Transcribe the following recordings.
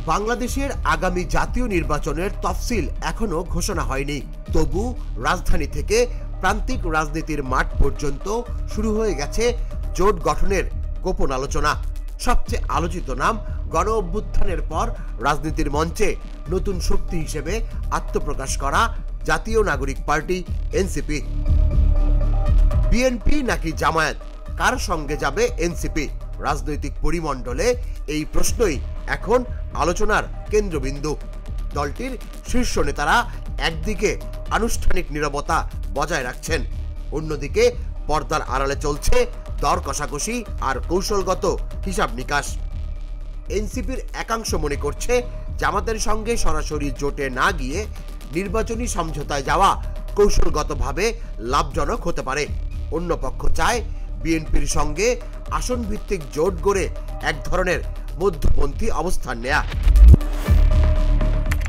বাংলাদেশের আগামী জাতীয় নির্বাচনের তফসিল এখনো ঘোষণা হয়নি। তবু রাজধানী থেকে প্রান্তিক রাজনীতির মাঠ পর্যন্ত শুরু হয়ে গেছে জোট গঠনের গোপন আলোচনা। সবচেয়ে আলোচিত নাম গণ অভ্যুত্থানের পর রাজনীতির মঞ্চে নতুন শক্তি হিসেবে আত্মপ্রকাশ করা জাতীয় নাগরিক পার্টি এনসিপি। বিএনপি নাকি জামায়াত, কার সঙ্গে যাবে এনসিপি? রাজনৈতিক পরিমণ্ডলে এই প্রশ্নই এখন আলোচনার কেন্দ্রবিন্দু। দলটির শীর্ষ নেতারা একদিকে আনুষ্ঠানিক নীরবতা বজায় রাখছেন, অন্যদিকে পর্দার আড়ালে চলছে দর কষাকষি আর কৌশলগত হিসাব নিকাশ। এনসিপির একাংশ মনে করছে জামাতের সঙ্গে সরাসরি জোটে না গিয়ে নির্বাচনী সমঝোতায় যাওয়া কৌশলগতভাবে লাভজনক হতে পারে। অন্য পক্ষ চায় বিএনপির সঙ্গে আসন ভিত্তিক জোট গড়ে এক ধরনের মধ্যপন্থী অবস্থান নেয়া।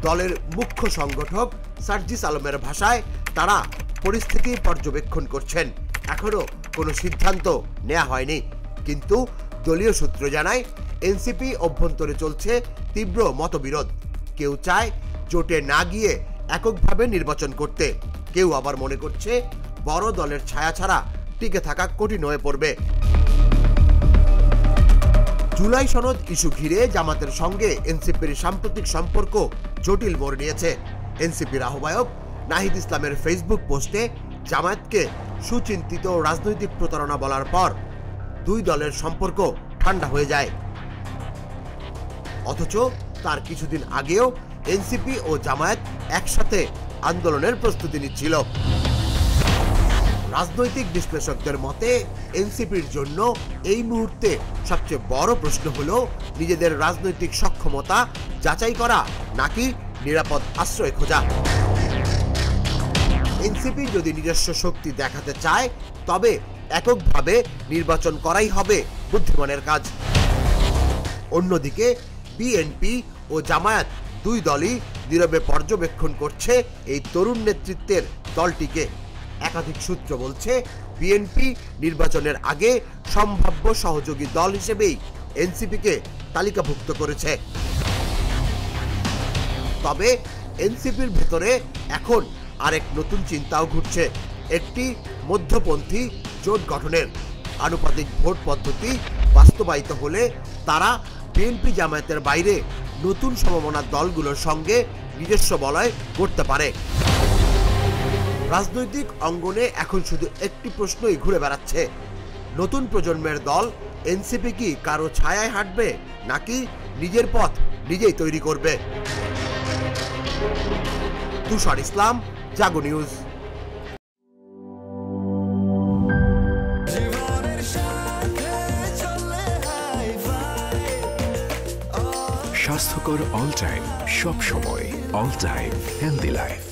দলের মুখ্য সংগঠক সার্জিস আলমের ভাষায় তারা পরিস্থিতি পর্যবেক্ষণ করছেন, এখনো কোনো সিদ্ধান্ত নেওয়া হয়নি। কিন্তু দলীয় সূত্র জানায় এনসিপি অভ্যন্তরে চলছে তীব্র মতবিরোধ। কেউ চায় জোটে না গিয়ে এককভাবে নির্বাচন করতে, কেউ আবার মনে করছে বড় দলের ছায়া ছাড়া টিকে থাকা কঠিন হয়ে পড়বে। জুলাই সনদ ইস্যু ঘিরে জামাতের সঙ্গে এনসিপির সাম্প্রতিক সম্পর্ক জটিল মোড় নিয়েছে। এনসিপির আহ্বায়ক নাহিদ ইসলামের ফেসবুক পোস্টে জামায়াতকে সুচিন্তিত রাজনৈতিক প্রতারণা বলার পর দুই দলের সম্পর্ক ঠান্ডা হয়ে যায়। অথচ তার কিছুদিন আগেও এনসিপি ও জামায়াত একসাথে আন্দোলনের প্রস্তুতি নিচ্ছিল। রাজনৈতিক বিশ্লেষকদের মতে এনসিপির জন্য এই মুহূর্তে সবচেয়ে বড় প্রশ্ন হলো নিজেদের রাজনৈতিক সক্ষমতা যাচাই করা নাকি নিরাপদ আশ্রয় খোঁজা। এনসিপি যদি নিজস্ব শক্তি দেখাতে চায় তবে এককভাবে নির্বাচন করাই হবে বুদ্ধিমানের কাজ। অন্যদিকে বিএনপি ও জামায়াত দুই দলই নীরবে পর্যবেক্ষণ করছে এই তরুণ নেতৃত্বের দলটিকে। একাধিক সূত্র বলছে বিএনপি নির্বাচনের আগে সম্ভাব্য সহযোগী দল হিসেবেই এনসিপিকে তালিকাভুক্ত করেছে। তবে এনসিপির ভেতরে এখন আরেক নতুন চিন্তাও ঘুরছে, একটি মধ্যপন্থী জোট গঠনের। আনুপাতিক ভোট পদ্ধতি বাস্তবায়িত হলে তারা বিএনপি জামায়াতের বাইরে নতুন সমমনা দলগুলোর সঙ্গে নিজস্ব বলয় করতে পারে। রাজনৈতিক অঙ্গনে এখন শুধু একটি প্রশ্নই ঘুরে বেড়াচ্ছে, নতুন প্রজন্মের দল এনসিপি কি কারো ছায়ায় হাঁটবে নাকি নিজের পথ নিজেই তৈরি করবে? তুষার ইসলাম, জাগো নিউজ। স্বাস্থ্যকর অল টাইম, সব সময় অল টাইম হেলদি লাইফ।